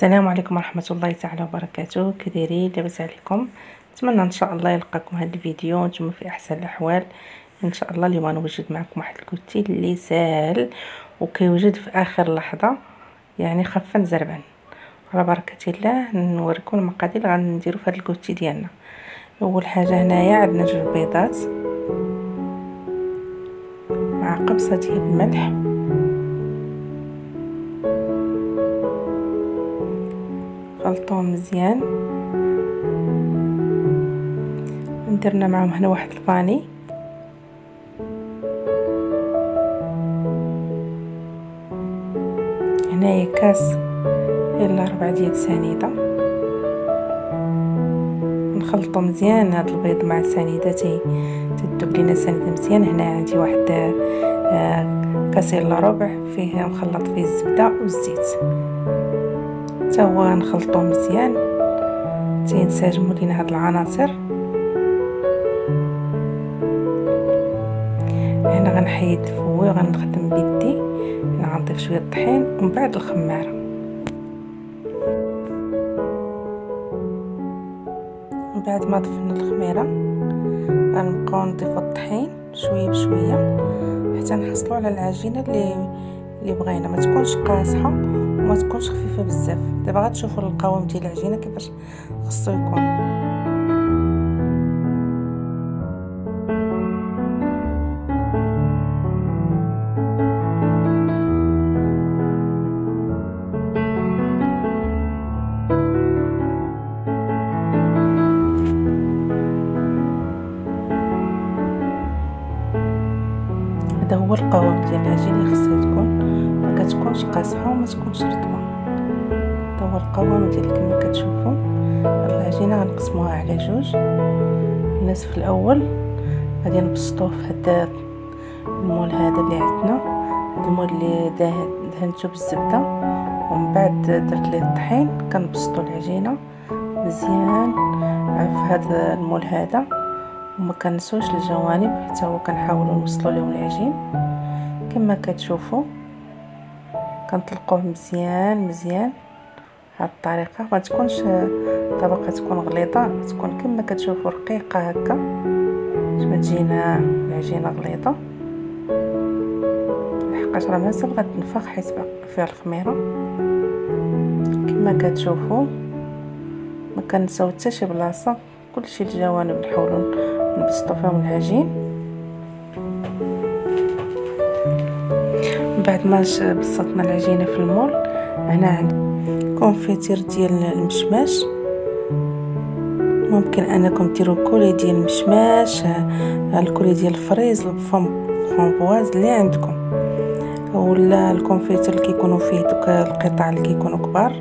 السلام عليكم ورحمه الله تعالى وبركاته. كديرين؟ لاباس عليكم؟ نتمنى ان شاء الله يلقاكم هذا الفيديو نتوما في احسن الاحوال ان شاء الله. اليوم نوجد معكم واحد الكوتيل اللي ساهل وكيوجد في اخر لحظه، يعني خفا زربا. على بركه الله نوريكم المقادير اللي غنديروا في هذا الكوتي ديالنا. اول حاجه هنايا عندنا 2 بيضات مع قبصه ديال الملح، خلطوهم مزيان. درنا معهم هنا واحد الفاني، هنايا كاس الا ربع ديال سنيده. نخلطو مزيان هذا البيض مع السنيده تذوب لينا السنيده مزيان. هنا عندي واحد كاس الا ربع فيه مخلط فيه الزبده والزيت، حتى هو نخلطوه مزيان تينسجموا لينا هاد العناصر. هنا غنحيد الفوي وغنخدم بيدي، هنا غنضيف شويه الطحين ومن بعد الخماره. من بعد ما ضفنا الخميره غنبقاو نضيفو الطحين شويه بشويه حتى نحصلوا على العجينه اللي بغينا، ما تكونش قاصحه وما تكونش خفيفه بزاف. دابا غتشوفوا القوام ديال العجينه كيفاش خصو يكون. هذا هو القوام ديال العجين اللي خصها تكون، ما كتكونش قاصحه وما تكونش رطبه. هذا هو القوام ديال كما كتشوفوا. العجينه غنقسموها على 2. النصف الاول غادي نبسطوه في هذا المول هذا اللي عندنا، هذا المول اللي دهنته بالزبده، ومن بعد درت ليه الطحين. كنبسطوا العجينه مزيان في هذا المول هذا، وما كنسوش الجوانب حتى هو كنحاولوا نوصلوا لهم العجين كما كتشوفوا. كنطلقوه مزيان مزيان بهذه الطريقه، ما تكونش طبقه تكون غليظه، تكون كما كتشوفوا رقيقه هكا باش ما تجينا العجينه غليظه، لحقاش راه مازال غتنفخ حيت باقي فيها الخميره. كما كتشوفوا ما كنساو حتى شي بلاصه، كلشي الجوانب نحاولوا نبسطوا فيهم العجين. بعد ما بسطنا العجينه في المول، هنا عندي كونفيتير ديال المشماش. ممكن انكم ديروا كولي ديال المشماش، الكولي ديال الفريز، الفرامبواز اللي عندكم، ولا الكونفيتير اللي كيكونوا فيه دوك القطع اللي كيكونوا كبار.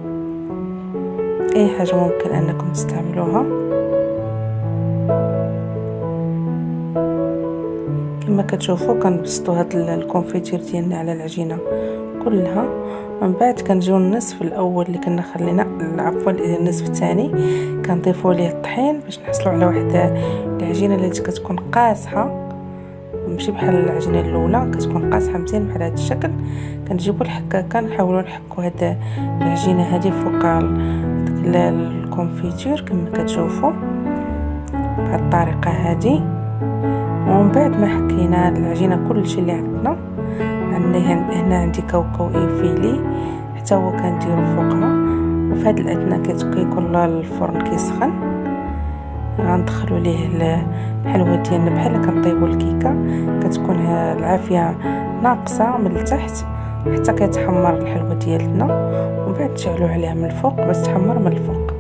اي حاجه ممكن انكم تستعملوها. كما كتشوفوا كنبسطوا هذا الكونفيتير ديالنا على العجينه كلها. من بعد كنجيو النصف الاول اللي كنا خلينا، عفوا النصف الثاني كنضيفوا ليه الطحين باش نحصلوا على واحد العجينه اللي كتكون قاصحه، ماشي بحال العجينه الاولى كتكون قاصحه مزيان بحال هذا الشكل. كنجيبوا الحكاكه نحاولوا نحكوا هذا العجينه هذه فوق الكونفيتير كما كتشوفوا بهذه الطريقه هذه. ومن بعد ما حكينا العجينه كلشي اللي عندنا، هنا عندي كاوكاو ايفيلي حتى هو كنديرو فوقها. وفي هذا الاثناء كيكون الفرن كيسخن، غندخلوا ليه الحلوه ديالنا بحال كنطيبوا الكيكه، كتكون العافيه ناقصه من التحت حتى كيتحمر الحلوه ديالنا، ومن بعد نشعلوا عليها من الفوق باش تحمر من الفوق.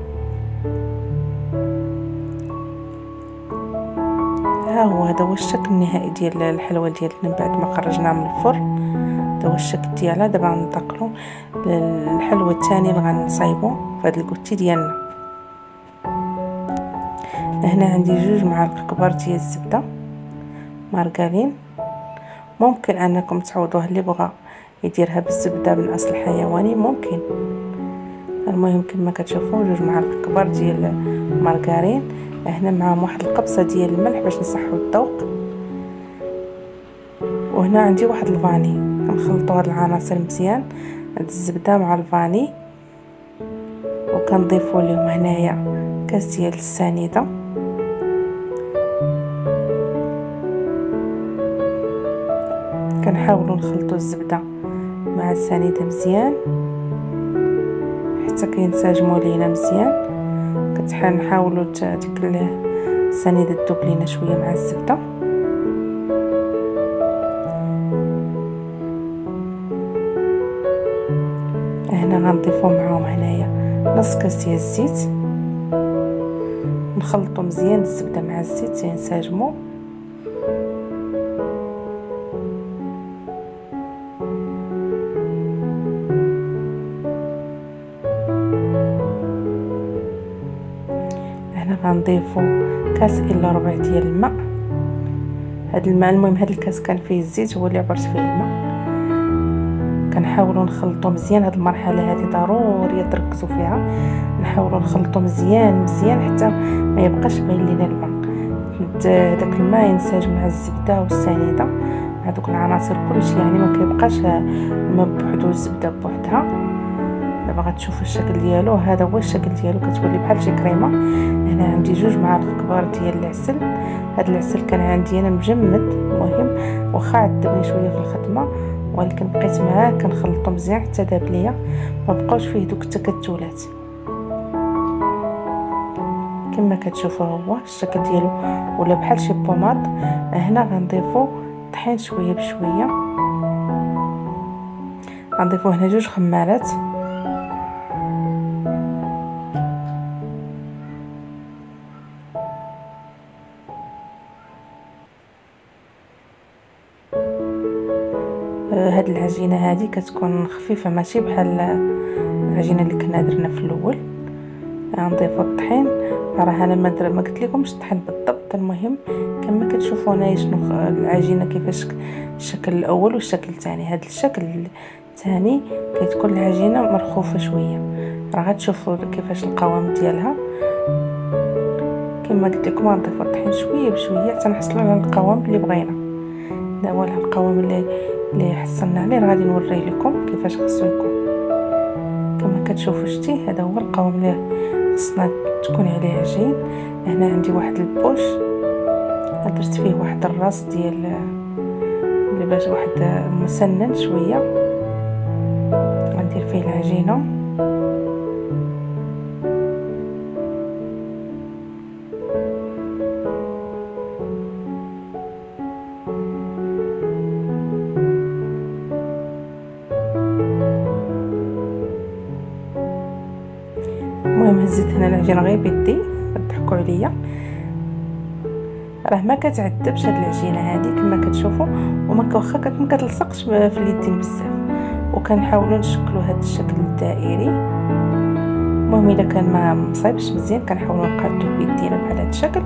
هذا هو الشكل النهائي ديال الحلوه ديالنا بعد ما خرجناها من الفرن. هذا هو الشكل ديالها. دابا غننتقلوا للحلوه الثانيه اللي غنصايبوا في هذا الكوتي ديالنا. هنا عندي 2 معالق كبار ديال الزبده مارغرين. ممكن انكم تعوضوها اللي بغى يديرها بالزبده من اصل حيواني ممكن. المهم كما كتشوفوا 2 معالق كبار ديال مارغرين، هنا معهم واحد القبصه ديال الملح باش نصحوا الذوق. وهنا عندي واحد الفاني، كنخلطوا هاد العناصر مزيان، هاد الزبده مع الفاني وكنضيفوا لهم هنايا كاس ديال السنيده. كنحاولوا نخلطوا الزبده مع السنيده مزيان حتى كينسجموا لينا مزيان. كنحاولوا ديك السنيده تذوب لينا شويه مع الزبده. هنا غنضيفوا معاهم هنايا نص كاس ديال الزيت، نخلطوا مزيان الزبده مع الزيت ينسجموا. هنا غنضيفوا كاس الا ربع ديال الماء. هاد الماء المهم هاد الكاس كان فيه الزيت هو اللي عبرت فيه الماء. كنحاولوا نخلطوا مزيان. هاد المرحله هذه ضروري تركزوا فيها، نحاولوا نخلطوا مزيان حتى ما يبقاش باين لينا الماء. داك الماء ينسجم مع الزبده والسنيده مع دوك العناصر كلشي، يعني ما كيبقاش الماء بوحدو والزبده بوحدها. دابا غتشوفوا الشكل ديالو، هذا هو الشكل ديالو، كتولي بحال شي كريمه. هنا عندي 2 معالق كبار ديال العسل. هاد العسل كان عندي انا مجمد، المهم واخا عذبني شويه في الخدمه ولكن بقيت معاه كنخلطو مزيان حتى داب ليا، ما بقاوش فيه دوك التكتلات. كما كتشوفوا هو الشكل ديالو ولا بحال شي بوماد. هنا غنضيفو طحين شويه بشويه، غنضيفو هنا 2 خمارات. هاد العجينه هذه كتكون خفيفه ماشي بحال العجينه اللي كنا درنا في الاول. غنضيفوا الطحين. راه انا ما قلت لكمش الطحين بالضبط، المهم كما كتشوفوا هنايا شنو العجينه كيفاش الشكل الاول والشكل الثاني. هذا الشكل الثاني كتكون العجينه مرخوفه شويه، راه غتشوفوا كيفاش القوام ديالها. كما قلت لكم غنضيفوا الطحين شويه بشويه حتى نحصلوا على القوام اللي بغينا. هذا هو القوام اللي حصلنا عليه، راه غادي نوريه لكم كيفاش خصو يكون. كما كتشوفوا شتي هذا هو القوام اللي خصنا تكون عليه عجين. هنا عندي واحد البوش درت فيه واحد الراس ديال اللي باش واحد مسنن شويه، غندير فيه العجينه. المهم هزيت هنا العجينه غير بيدي، تضحكوا عليا راه ما كتعذبش هاد العجينه هذه كما كتشوفوا، وما واخا ما كتلصقش في اليدين بزاف. وكنحاولوا نشكلوا هذا الشكل الدائري. المهم الا كان ما مصايبش مزيان كنحاولوا نقادوه بيدينا بحال هذا الشكل.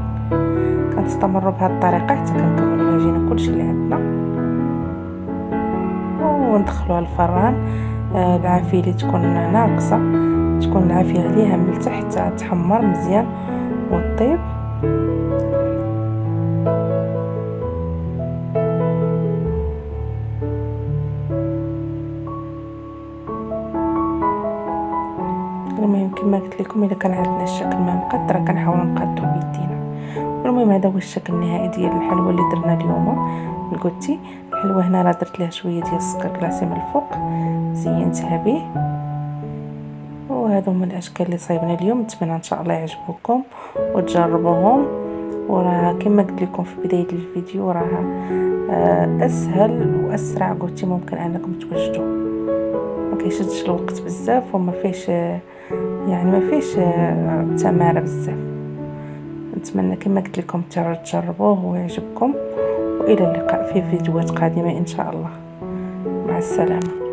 كنستمروا بهذه الطريقه حتى كنكملوا العجينه كلشي اللي عندنا وندخلوها الفران. العافيه اللي تكون ناقصه تكون العافيه عليها من التحت تحمر مزيان وطيب. المهم كما قلت لكم الا كان عندنا الشكل ما مقدر كنحاولوا نقادوه بيدينا. المهم هذا هو الشكل النهائي ديال الحلوه اللي درنا اليوم. قلتي الحلوه هنا راه درت لها شويه ديال السكر كلاصي من الفوق زينتها به. وهذا هما الاشكال اللي صايبنا اليوم. نتمنى ان شاء الله يعجبوكم وتجربوهم. وراه كما قلت لكم في بدايه الفيديو راه اسهل واسرع قلتي ممكن انكم توجدوا، ما كيشدش الوقت بزاف وما فيش يعني ما فيش تماره بزاف. نتمنى كما قلت لكم تجربوه ويعجبكم، والى اللقاء في فيديوهات قادمه ان شاء الله. مع السلامه.